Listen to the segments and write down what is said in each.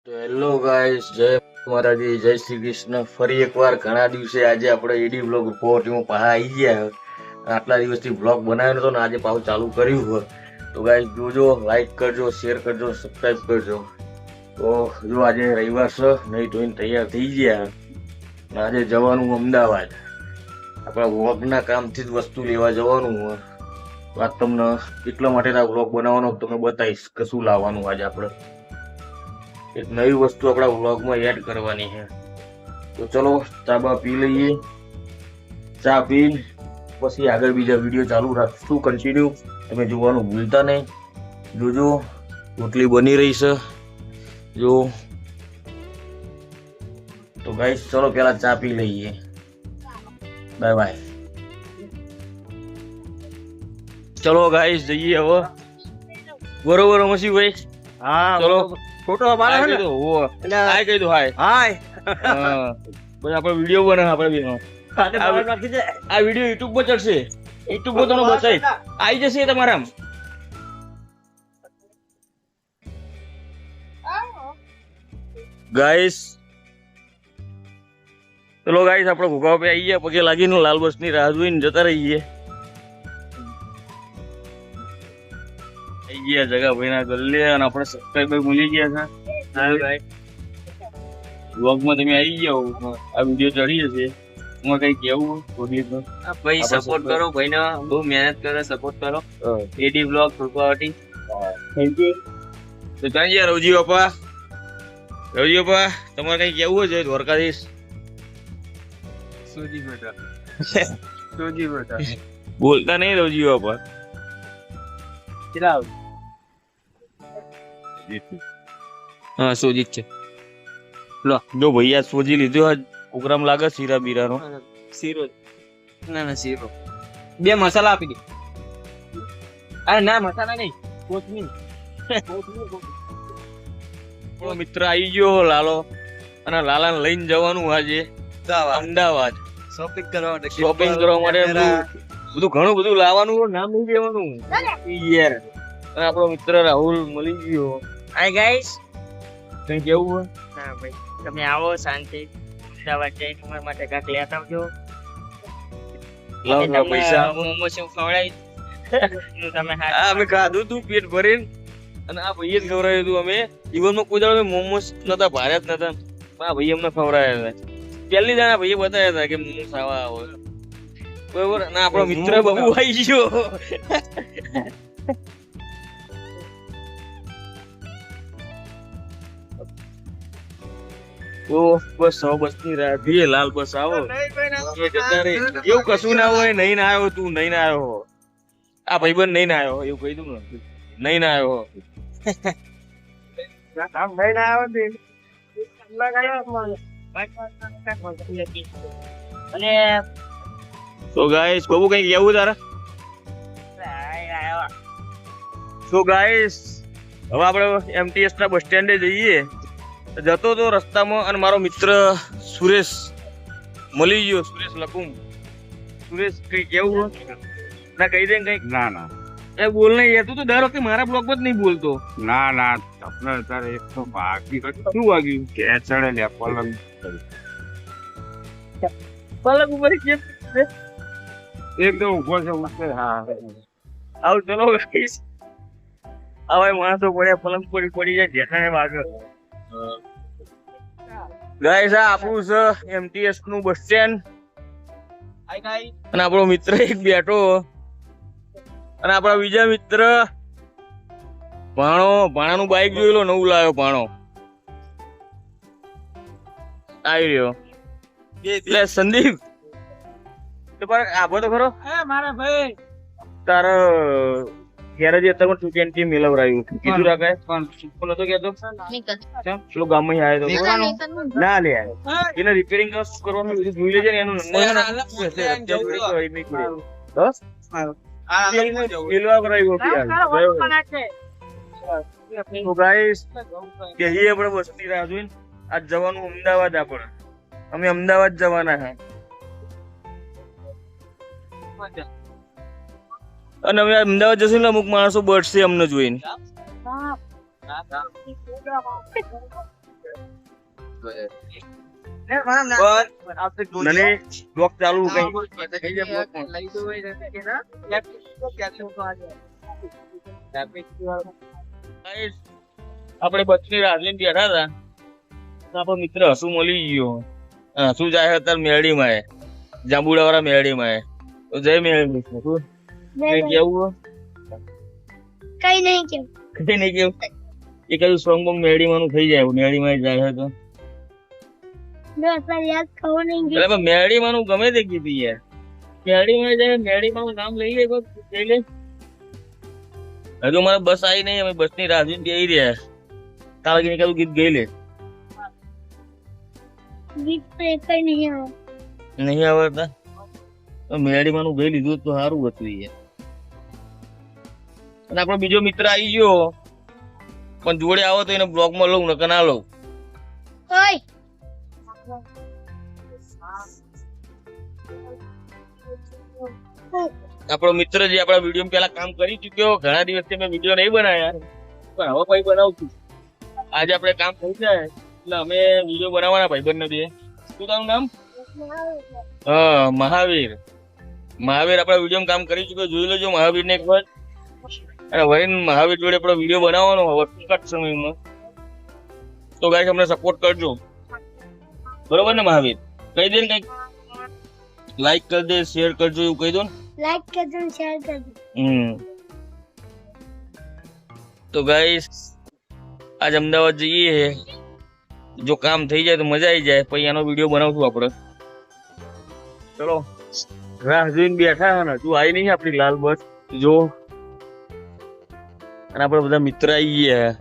તો hello guys, જય માતાજી, જય શ્રી કૃષ્ણ. ફરી એકવાર ઘણા દિવસે આજે આપણે એડી બ્લોગ રિપોર્ટમાં પાછા આવી ગયા. આટલા દિવસથી બ્લોગ બનાવ્યો નતો ને આજે પાછું ચાલુ કર્યું હોય. તો ગાઈસ જોજો, લાઈક કરજો, શેર કરજો, સબસ્ક્રાઈબ કરજો. તો જો આજે રવિવાર છે, નહીં ધોઈને તૈયાર થઈ ગયા. આજે જવાનું અમદાવાદ. આપણા વ્લોગના કામથી જ વસ્તુ લેવા જવાનું હોય. તો આજ તમને એટલા માટે આ વ્લોગ બનાવવાનો તમને બતાવીશ કે શું લાવવાનું આજે આપણે. એક નવી વસ્તુ આપણા વ્લોગમાં એડ કરવાની છે. તો ચલો ચા બા પી લઈએ. ચા પીને પછી આગળ બીજા વિડીયો ચાલુ રાખશું કન્ટિન્યુ. તમે જોવાનું ભૂલતા નહીં. જોજો રોટલી બની રહી છે જો. તો ગાઈસ ચલો પેલા ચા પી લઈએ. Bye bye. ચલો ગાઈસ જઈએ હવે. બરોબર મસીભાઈ? હા ચલો ફોટો પાડે છે ને હાય કહી દો હાય. હાય પછી આપણે વિડીયો બનાવ આપણે બેનો. ખાતે બાર નાખી દે આ વિડીયો યુટ્યુબ પર ચડશે. યુટ્યુબ પર તમને બતાવી આવી જશે તમારા. ગાઈસ ચલો ગાઈસ આપણે ભૂખા પે આવી ગયા. પગે લાગીને લાલ બસ ની રાહ જોઈને જતા રહીએ. આવી ગયા જગા ભાઈ ના ગલ્લે અને આપણે સબસ્ક્રાઇબર મળી ગયા છે. વ્લોગમાં તમે આવી ગયા આ વિડીયો ચડી જશે. એમાં કઈ કેવું થોડી તો ભાઈ સપોર્ટ કરો ભાઈને બહુ મહેનત કરે સપોર્ટ કરો એડી બ્લોગ ફૂલપાવટી થેન્ક યુ. તો ત્યાં ગયા રવજી બાપા. રવજી બાપા તમારે કઈ કેવું છે દ્વારકાધીશ? સોજી બેટા સોજી બેટા બોલતા નહીં રવજી બાપા. ચલાવ હા સોજી જ છે. લો જો ભાઈ આ સોજી લીધો આજ પ્રોગ્રામ લાગે શીરા બીરાનો. શીરો ના ના શીરો બે મસાલા આપી દે. અરે ના મસાલા નહીં કોથમીર આપણો મિત્ર આવી ગયો લાલો અને લાલાને લઈને જવાનું આજે અમદાવાદ શોપિંગ કરવા માટે શોપિંગ કરવા માટે. બધું ઘણું બધું લાવવાનું નામ નહીં દેવાનું યાર. અને આપણો મિત્ર રાહુલ મળી ગયો. હાય ગાઈસ કઈ કેવું હોય? ના ભાઈ તમે આવો શાંતિ અમદાવાદ જઈને તમારા માટે કાંઈક લેતા આવજો. લાવ ના પૈસા. મોમોસ ખવડાવી તમે આ અમે ખાધું તું પેટ ભરીને અને આ ભાઈએ જ ખવડાવ્યું હતું. અમે જીવનમાં કોઈ દાડો મોમોસ નતા ભાર્યા જ નતા. આ ભાઈ અમને ખવડાવ્યા હતા. પહેલી દાડા ભાઈએ બતાવ્યા હતા કે મોમોસ આવા આવો બરોબર. અને આપણો મિત્ર બહુ આવી ગયો. ઓ બસ હવે બસ ની રાહ જોઈએ. લાલ બસ આવો એ જતા રહે. એવું કશું ના હોય. નહીં ના આવ્યો તું, નહીં ના આવ્યો. આ ભાઈબંધ નહીં ના આવ્યો એવું કહી દઉં ને. નહીં ના આવ્યો. તો ગાઈસ બાબુ કઈ કેવું તારે? તો ગાઈસ હવે આપણે એમટીએસ ના બસ સ્ટેન્ડે જઈએ. જતો તો રસ્તામાં અને મારો મિત્ર સુરેશ મળી ગયો. સુરેશ લકુમ. સુરેશ કઈ કેવું ના કહી દે કઈક. ના ના એ બોલ નહીં યાર. તું તો દર વખતે મારા બ્લોગ માં જ નહીં બોલતો. ના ના તમને તારે એક તો બાકી શું વાગ્યું? કે ચડે લે પલંગ પલક ઉપર કેમ એકદમ ઉભો છે ઉઠે. હા આવ ચલો ગાઈસ. હવે માણસો પડ્યા પલંગ પડી જાય જેઠાને વાગે. ગાઈસ આ આપણું છે એમટીએસ નું બસ સ્ટેન્ડ. અને આપણો મિત્ર એક બેઠો અને આપણા બીજા મિત્ર ભાણાનું બાઈક જોઈ લો. નવું લાવ્યો ભાણો આવી રહ્યો. એટલે સંદીપ આભો તો ખરો મારા ભાઈ તારા ગેરેજ અત્યારે ચૂકેન થી મેળવરાયું કીધું રાખે પણ નતો કેતો પેલો ગામમાં આવ્યો તો ના લે એને રિપેરિંગ કરવાનું બધું જોઈ લેજે ને. એનો નંબર આપણે બસની રાહ જોઈને આજ જવાનું અમદાવાદ. આપણે અમે અમદાવાદ જવાના છે. અને હવે અમદાવાદ જશું ને અમુક માણસો બળશે અમને જોઈને. મને બ્લોક ચાલુ કઈ આપણે બસની રાહ જોઈને બેઠા હતા તો આપણો મિત્ર હસુ મળી ગયો. હસુ જાય અત્યારે મેરડીમાં જાંબુડા વાળા મેરડીમાં તો જય મેરડી શું કઈ કેવું કઈ નહીં કેવું. કઈ નહીં કેવું એ કયું સોંગ બોંગ મેરડીમાં થઈ જાય મેરડીમાં જાય તો યાદ ખબર નહીં એટલે પણ મેરડીમાં ગમે તે કીધી યાર મેરડીમાં જાય મેરડીમાં નામ લઈ લે લઈ લે. હજુ મારે બસ આવી નહીં અમે બસ ની રાહ જોઈને બેસી રહ્યા તારા કઈ કયું ગીત ગઈ લે ગીત તો કઈ નહીં આવે. નહીં આવડતા તો મેરડીમાં ગઈ લીધું તો સારું હતું યાર. અને આપણો બીજો મિત્ર આવી ગયો પણ જોડે આવો તો એને બ્લોગમાં લઉં નકર ના લઉં. ઓય આપણો મિત્ર જે આપણા વિડીયો પેલા કામ કરી ચુક્યો ઘણા દિવસથી મેં વિડીયો નહીં બનાવ્યા પણ હવે ભાઈ બનાવું છું. આજે આપણે કામ થઈ જાય એટલે અમે વિડીયો બનાવવાના ભાઈબંધ બે. શું તારું નામ? હા મહાવીર. મહાવીર આપણા વિડીયો કામ કરી ચુક્યો જોઈ લેજો મહાવીર ને એક વાર. અને વરીન મહાવીર જોડે આપણો વિડીયો બનાવવાનો હવે ટૂંક સમયમાં. તો ગાઈસ અમને સપોર્ટ કરજો બરોબર ને મહાવીર? કહી દે ને કઈક લાઈક કરી દે શેર કરજો એવું કહી દો ને. લાઈક કરજો શેર કરજો. તો ગાઈસ આજ અમદાવાદ જઈએ જો કામ થઈ જાય તો મજા આવી જાય પછી આનો વિડીયો બનાવશું આપણે. ચલો રાહ જોઈને બેઠા ને તું આવી નહીં આપણી લાલ બસ જો. અને આપણે બધા મિત્ર આવી ગયા.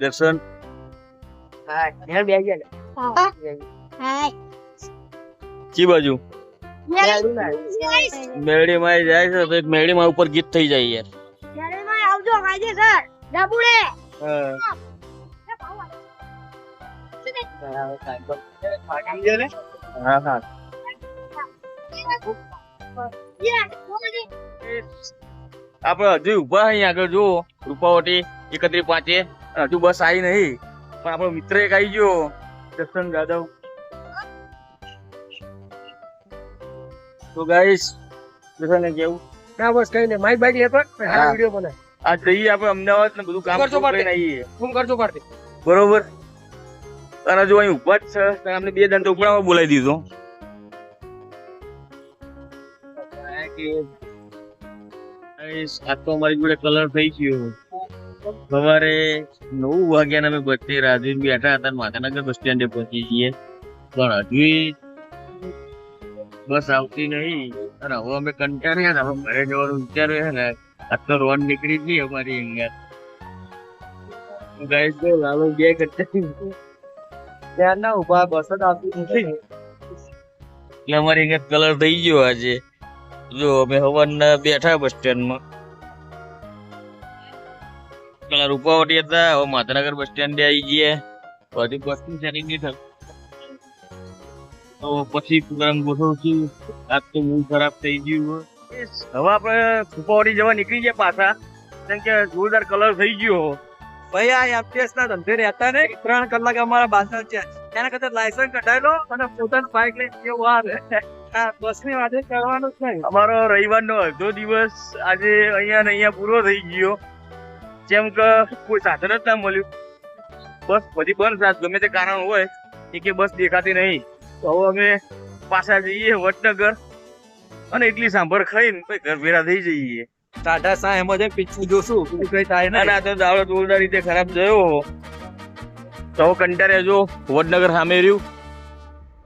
દર્શન હાય કી બાજુ મેરડી માં જાય છે તો એક મેરડી માં ઉપર ગીત થઈ જાય યાર. મેરડીમાં આવજો આજે સર ડાબુડે. હા હા આપડે હજુ ઉભા અહીંયા આગળ જો રૂપાવટી 31 હજુ બસ આવી નહીં પણ આપણો મિત્ર એક આવી ગયો દર્શન જાદવ. તો ગાઈસ દર્શન કેવું ના બસ કઈ નહીં માઇક બાઈક લેતો હા. વિડીયો બનાય. આ જઈએ આપણે અમદાવાદ ને બધું કામ કરજો કરીને આવીએ ફોન કરજો પાડે. બરોબર. અને જો અહીં ઉભા જ છે તો અમને 2 દંડ ઉપડામાં બોલાવી દીધો. આ તો અમારી જોડે કલર થઈ ગયો. સવારે 9 વાગ્યા અમે બસની રાહ જોઈને બેઠા હતા માતાનગર બસ સ્ટેન્ડે પહોંચી જઈએ પણ હજુ બસ આવતી નહીં. અને હવે અમે કંટાળ્યા હતા હવે ઘરે જવાનું વિચાર્યું છે ને આજ તો રોડ નીકળી ગઈ અમારી અહીંયા. ગાઈસ તો લાલો બે કરતા ત્યાં ના ઉભા બસ જ આવતી નથી. એટલે અમારી અહીંયા કલર થઈ ગયો આજે. જો અમે હવારના બેઠા બસ સ્ટેન્ડમાં પેલા રૂપાવટી હતા હવે માતાનગર બસ સ્ટેન્ડે આવી ગયા. બધી બસની સેટિંગ નહીં થયું તો પછી પ્રોગ્રામ ગોઠવશું. આજ તો મૂડ ખરાબ થઈ ગયું. હવે આપણે રૂપાવટી જવા નીકળી ગયા પાછા કેમ કે જોરદાર કલર થઈ ગયો. ભાઈ આ એમટીએસ ના ધંધે રહેતા ને 3 કલાક અમારા બાસણ છે એના કરતા લાયસન્સ કઢાવી લો અને પોતાની બાઇક લઈને કેવું આવે આ બસ ની વાત કરવાનું જ નહીં. અમારો રવિવારનો અડધો દિવસ આજે અહીંયા ને અહીંયા પૂરો થઈ ગયો જેમ કે કોઈ સાધન જ ના મળ્યું. બસ બધી બંધ સાથ ગમે તે કારણ હોય કે બસ દેખાતી નહીં તો હવે અમે પાછા જઈએ વડનગર અને એટલી સાંભળ ખાઈને પછી ઘર ભેરા થઈ જઈએ. ટાટા સા એમ જ પિક્ચર જોશું બીજું કઈ થાય અને આ તો દાડો જોરદાર રીતે ખરાબ થયો તો હવે કંટાળે જો વડનગર સામે રહ્યું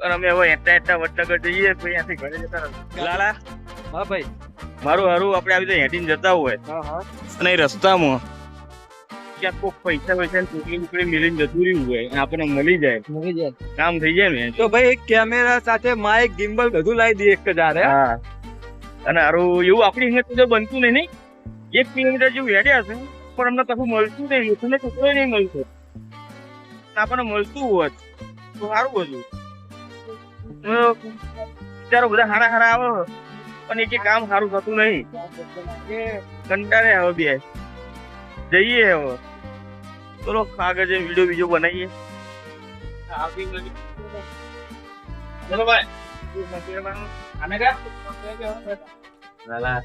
અને અમે હવે હેઠા વડનગર જઈએ પછી ત્યાંથી ઘરે જતા રહીએ. લાલા હા ભાઈ મારું હારું આપણે આવી રીતે હેઠીને જતા હોય હા હા અને એ રસ્તામાં ક્યાંક કોઈક પૈસા ટુકડી મિલીને જતું રહ્યું હોય અને આપણને મળી જાય મળી જાય કામ થઈ જાય ને. તો ભાઈ કેમેરા સાથે માઇક ગિમ્બલ બધું લાવી દઈએ એક જ હારે. હા અને હારું એવું આપણી અહીંયા તો બનતું નહીં 1 કિલોમીટર જેવું હેડ્યા છે પણ અમને કશું મળતું નહીં લોકોને ટુકડો નહીં મળતો. આપણને મળતું હોત તો સારું હતું. વિચારો બધા હારા હારા આવે પણ એક કામ સારું થતું નહીં. કંટાળે હવે બે જઈએ હવે ચલો આગળ જઈને વિડીયો બીજો બનાવીએ. ચલો ભાઈ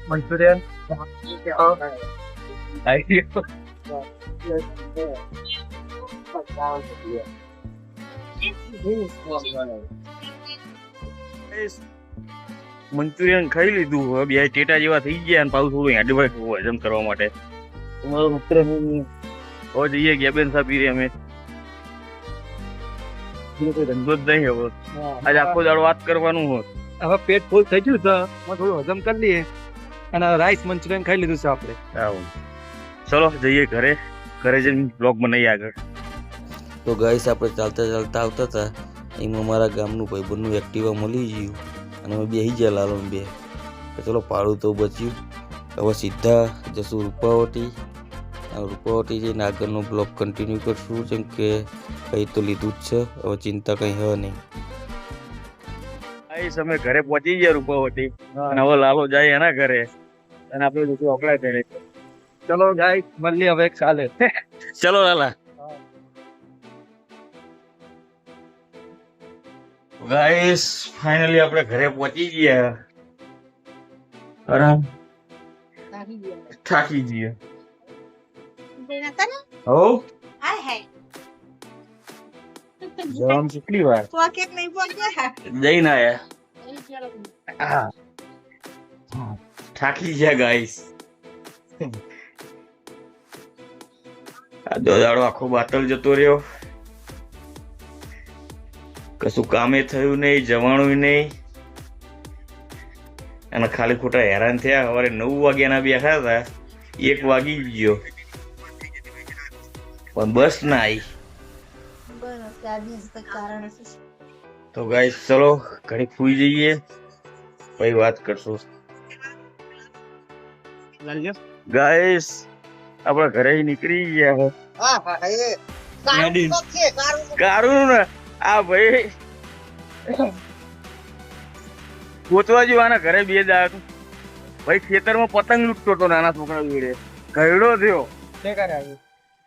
મંચુરિયન મંચુરિયન ખાઈ લીધું, હવે બે ટેટા જેવા થઈ ગયા અને પાછું થોડું હેડવાય હજમ કરવા માટે. તમારો મિત્ર હવે જઈએ ગયા બેન સાહેબ અમે ધંધો જ નહીં હવે આજે આખો દાડો વાત કરવાનું હોય. હવે પેટ ફૂલ થઈ ગયું તો થોડું હજમ કરી લઈએ અને રાઈસ મંચુરિયન ખાઈ લીધું છે આપણે. ચલો જઈએ ઘરે, ઘરે જઈને બ્લોગ બનાવીએ આગળ. તો ગાઈસ આપણે ચાલતા ચાલતા આવતા હતા, એમાં અમારા ગામનું ભાઈબંધનું એક્ટિવા મળી ગયું અને અમે બેસી ગયા લાલો બે. ચલો પાડું તો બચ્યું. હવે સીધા જશું રૂપાવટી. રૂપાવટી જઈને આગળનો બ્લોગ કન્ટિન્યુ કરશું, જેમ કે કંઈ તો લીધું જ છે, હવે ચિંતા કંઈ હ નહીં. ગાઈસ અમે ઘરે પહોંચી ગયા રૂપાવટી અને હવે લાલો જાય એના ઘરે અને આપણે જશું અકળાય તેને. ચલો ગાઈસ મળીએ હવે કાલે. ચલો લાલા. ગાઈસ ફાઇનલી આપણે ઘરે પહોંચી ગયા. આરામ થાકી ગયા. હો જવાનું કેટલી વાર જઈને આયા. થાકી ગયા ગાઈસ. આ દાડો આખો બાતલ જતો રહ્યો, કશું કામે થયું નહીં, જવાનું નહીં અને ખાલી ખોટા હેરાન થયા. સવારે 9 વાગ્યાના બેઠા હતા, 1 વાગી ગયો પણ બસ ના આવી. તો ગાઈસ ચલો ઘડી સુઈ જઈએ, પછી વાત કરશું. ગાઈસ આપણા ઘરે નીકળી ગયા. કારું ને આ ભાઈ ગોતવા જેવું આના ઘરે બે દાડ ભાઈ ખેતરમાં પતંગ લૂટતો હતો નાના છોકરા જોડે, ઘરડો થયો.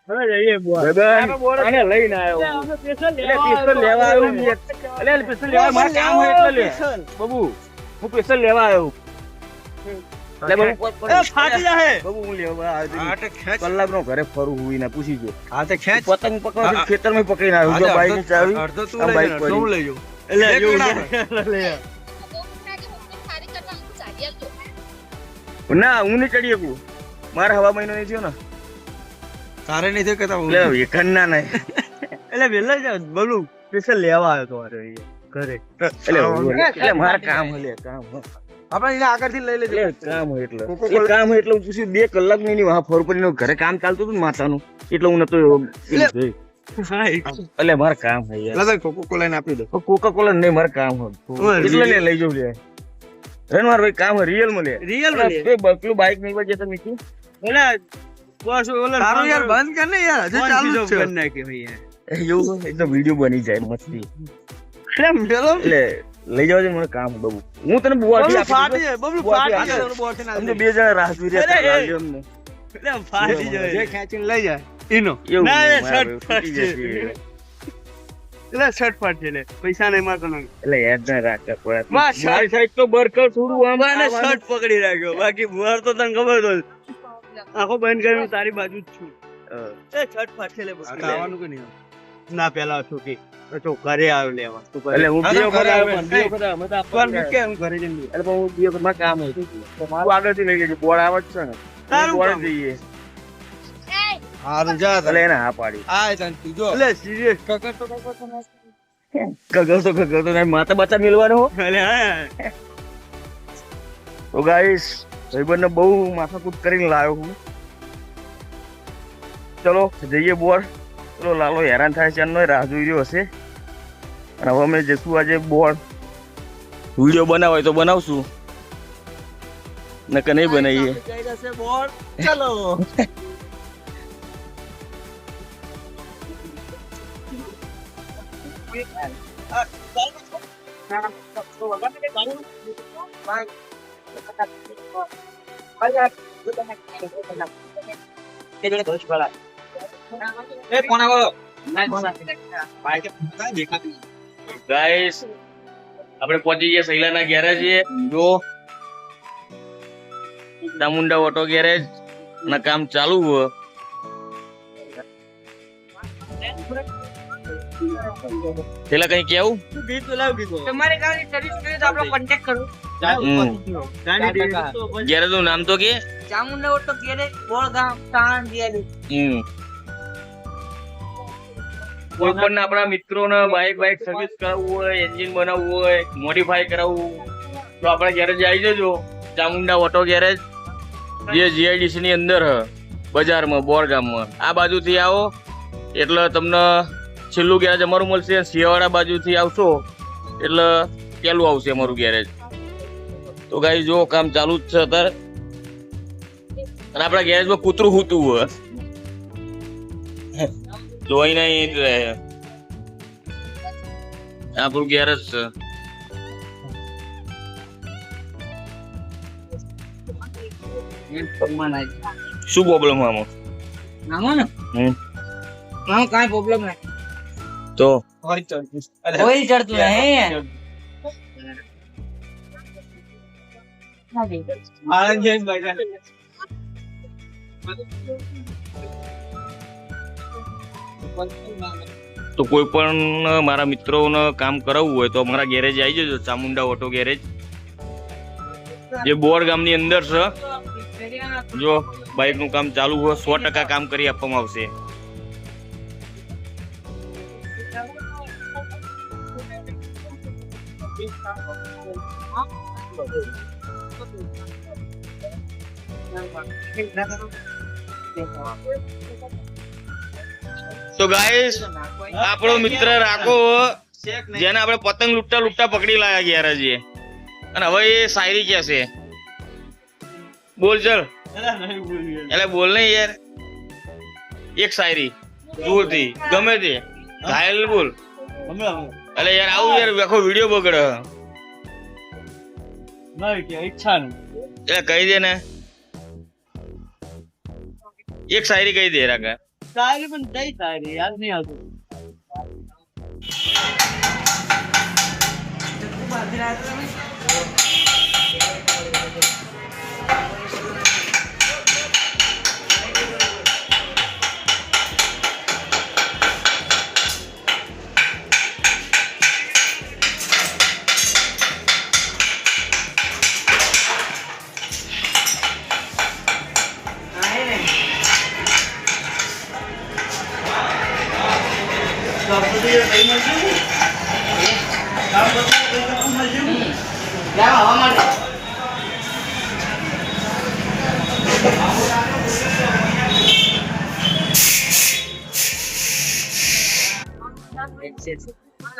આને લઈને આવ્યો સ્પેશિયલ લેવા આવ્યો. સ્પેશિયલ લેવા મારે કામ હોય એટલે લે બાબુ, હું સ્પેશિયલ લેવા આવ્યો. કલાકનો ઘરે ફરું હુઈ ના પૂછી જો. પતંગ પકડો ખેતરમાં પકડીને આવ્યો. બાઈક ની ચાવી બાઈક ના હું નહીં ચડી શકું, મારે હવા મહિનો નહીં થયો ને. તારે નહીં થયું કે ના નહીં એટલે વેલા જ બોલું સ્પેશિયલ લેવા આવ્યો તો ઘરે. એટલે મારે કામ હલે કામ આપણે એને આગળથી લઈ લેજો. કામ હોય એટલે કામ હોય એટલે હું પૂછ્યું 2 કલાક ની વાહ ફોર પર ઘરે કામ ચાલતું હતું ને માતાનું, એટલે હું નતો એટલે મારે કામ હોય યાર. કોકોકોલા આપી દો. કોકાકોલા નહીં, મારે કામ હોય એટલે લઈ જવું લે. મારે ભાઈ કામ રિયલ માં લે પેલું બાઈક નહીં બજે તો મીઠું યાર બંધ કર ને યાર, હજુ ચાલુ જ છે. એવું એકદમ વિડીયો બની જાય મસ્તી. એટલે લઈ જવા દે, મને કામ બહુ. હું તને બુઆથી બે જણા રાહ જોઈ રહ્યા ખેંચીને લઈ જાય એનો શર્ટ ફાટ છે પૈસા નહીં મારતો એટલે યાદ ના રાખતા પડે. મારી સાઈડ તો બરકર થોડું શર્ટ પકડી રાખ્યો, બાકી બુહાર તો તને ખબર તો આખો બંધ કરીને તારી બાજુ જ છું. શર્ટ ફાટ છે આવવાનું કે નહીં ના પેલા છું કે તો ઘરે આવ્યો લેવા. એટલે હું બે વખત આવ્યો પણ બે વખત હું ઘરે જઈને એટલે હું બે વખત માં કામ હતું મારું આગળથી લઈ જજો. બોર્ડ આવે છે ને બોર્ડ જઈએ હારું જા એટલે એને હા પાડી. આ તને જો એટલે સિરિયસ કકર ગગર તો માતા બાતા મેળવાનો હો. તો ગાઈસ ભાઈબંધને બહુ માથાકૂટ કરીને લાવ્યો હું. ચલો જઈએ બોર્ડ. ચલો લાલો હેરાન થાય છે, એનો રાહ જોઈ રહ્યો હશે. અને હવે અમે જઈશું આજે બોર્ડ વિડીયો બનાવો હોય તો બનાવશું, નકર નહીં બનાવીએ. બોર્ડ ચલો ગાઈસ આપણે પહોંચી ગયા સૈલાના ગેરેજ જો ચામુંડા ઓટો ગેરેજ ના કામ ચાલુ હોય. પેલા કઈ કેવું તમારે ગાડી સર્વિસ જોઈએ તો આપણો કોન્ટેક્ટ કરો. ગેરેજ નું નામ તો કે ચામુંડા ઓટો ગેરેજ બોળગામ તાણ ગેરેજ. કોઈ પણ આપણા મિત્રોને બાઇક સર્વિસ કરાવવું હોય, એન્જિન બનાવવું હોય, મોડિફાઈ કરાવવું તો આપણા ગેરેજ આવી જજો. ચામુંડા ઓટો ગેરેજ જે જીઆઈડીસી ની અંદર હ બજારમાં બોરગામમાં. આ બાજુથી આવો એટલે તમને છેલ્લું ગેરેજ અમારું મળશે. સિયાવાડા બાજુથી આવશો એટલે પેલું આવશે અમારું ગેરેજ. તો ગાઈ જો કામ ચાલુ જ છે અત્યારે. અને આપણા ગેરેજમાં કૂતરું હૂતું હોય જોઈ નહીં રહે. આપણું ગેરેજ છે. શું પ્રોબ્લેમ આમાં? આમાં ને હમ કાંઈ પ્રોબ્લેમ નહીં. તો ઓઇલ ચડતું નહીં. તો કોઈ પણ મારા મિત્રોને કામ કરાવવું હોય તો અમારા ગેરેજ આવી જજો. ચામુંડા ઓટો ગેરેજ જે બોર ગામની અંદર છે. જો બાઇક નું કામ ચાલુ હોય 100% કામ કરી આપવામાં આવશે. તો ગાઈસ આપણો મિત્ર રાખો જેને આપણે પતંગ લૂંટતા લૂંટતા પકડી લાયા ગેરેજ એ. અને હવે એ શાયરી કે છે બોલ ચલ એટલે બોલ નહીં યાર. એક શાયરી જોરથી ગમે તે ઘાયલ બોલ. એટલે યાર આવું યાર આખો વિડીયો બગડે. એટલે કહી દે ને એક શાયરી કહી દે રાકા. સારી પણ કઈ સારી યાદ નહીં આવતું.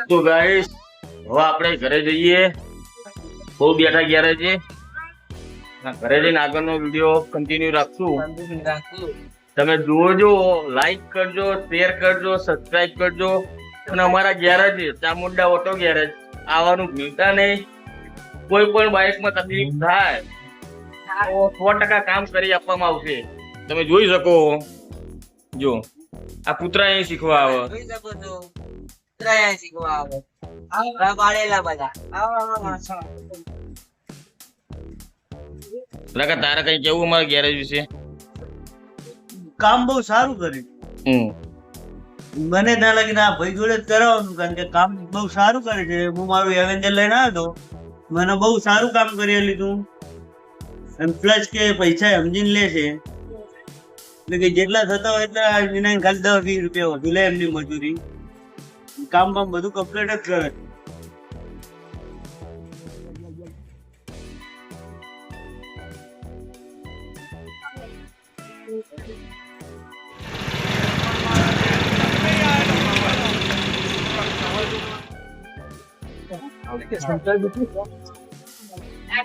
તો ગાઈસ હવે આપણે ઘરે જઈએ. બહુ બેઠા ગયા છે. ઘરે જઈને આગળનો વિડીયો કન્ટિન્યુ રાખશું. તમે જોજો, લાઈક કરજો, શેર કરજો, સબસ્ક્રાઇબ કરજો. અને અમારા ગેરેજ ચામુંડા ઓટો ગેરેજ આવવાનું ભૂલતા નહીં. કોઈ પણ બાઇકમાં તકલીફ થાય તો 100% કામ કરી આપવામાં આવશે. તમે જોઈ શકો. જો આ પુત્રા અહીં શીખવા આવે. જોઈ શકો છો ત્રણેય શીખવા આવે. આ બાળેલા બધા લગા તારે કઈ કેવું અમારા ગેરેજ વિશે? કામ બહુ સારું કર્યું. મને ના લાગે આ ભાઈ જોડે જ કરાવવાનું, કારણ કે કામ બહુ સારું કરે છે. હું મારું એવેન્જર લઈને આવ્યો હતો, મને બહુ સારું કામ કરી લીધું. અને પ્લસ કે પૈસા સમજીને લે છે, એટલે કે જેટલા થતા હોય એટલા ખાલી 10-20 રૂપિયા વધુ લે એમની મજૂરી. કામ બધું કમ્પ્લીટ જ કરે.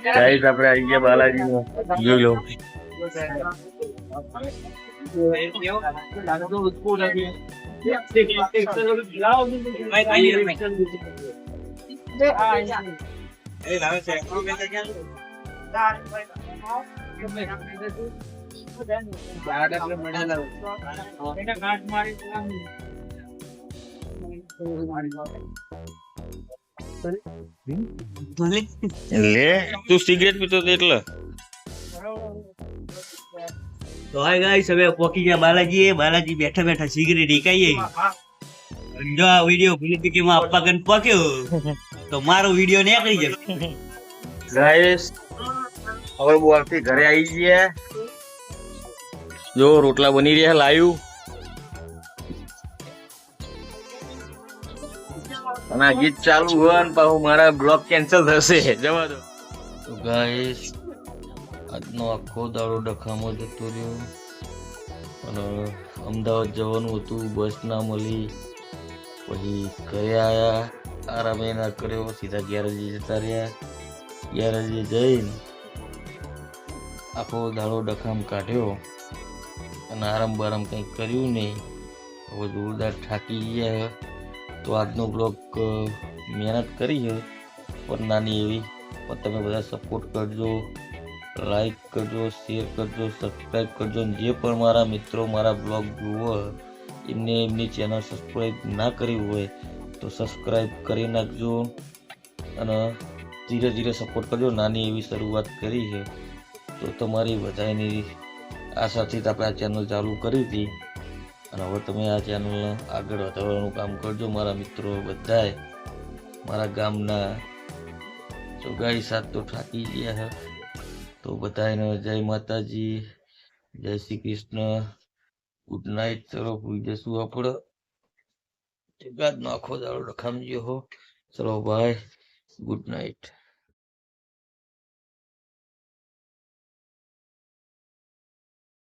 ગાઈસ આપણે આવી ગયા બાલાજીમાં. જોઈ લો. લે તું સિગરેટ પીતો હતો એટલે તો હાય ગાઈસ હવે પોકી ગયા બાલાજી બેઠા બેઠા સિગરેટ ઈકાઈએ જો આ વિડિયો ભૂલિતિમાં આપવા ગન પોક્યો તો મારો વિડિયો નીકળી જશે ગાઈસ હવે બોલથી ઘરે આવી ગયા જો રોટલા બની રહ્યા લાયું અને આ ગીત ચાલુ હોય ને પાછું મારા બ્લોગ કેન્સલ થશે જવા દો તો ગાઈસ આજનો આખો દાડો ડખામાં જતો રહ્યો અને અમદાવાદ જવાનું હતું બસ ના મળી પછી ઘરે આવ્યા આરામે ના કર્યો સીધા 11 વાગે જતા રહ્યા 11 વાગે જઈને આખો દાડો ડખામ કાઢ્યો અને આરામ બારામ કંઈ કર્યું નહીં હવે જોરદાર થાકી ગયા તો આજનો બ્લોગ મહેનત કરી છે પણ નાની એવી પણ તમે બધા સપોર્ટ કરજો લાઈક કરજો શેર કરજો સબસ્ક્રાઈબ કરજો જે પણ મારા મિત્રો મારા બ્લોગ જુઓ એમને એમની ચેનલ સબસ્ક્રાઈબ ના કરી હોય તો સબસ્ક્રાઈબ કરી નાખજો અને ધીરે ધીરે સપોર્ટ કરજો નાની એવી શરૂઆત કરી છે તો તમારી બધાની આશાથી જ આપણે આ ચેનલ ચાલુ કરી હતી અને હવે તમે આ ચેનલને આગળ વધારવાનું કામ કરજો મારા મિત્રો બધાએ મારા ગામના ચોગાઈ સાથ તો થાકી ગયા છે તો બધાને જય માતાજી જય શ્રી કૃષ્ણ ગુડ નાઇટ ચલો ભૂઈ જશું આપણે જગાત નો આખો દાડો રખામજો હો ચલો બાય ગુડ નાઇટ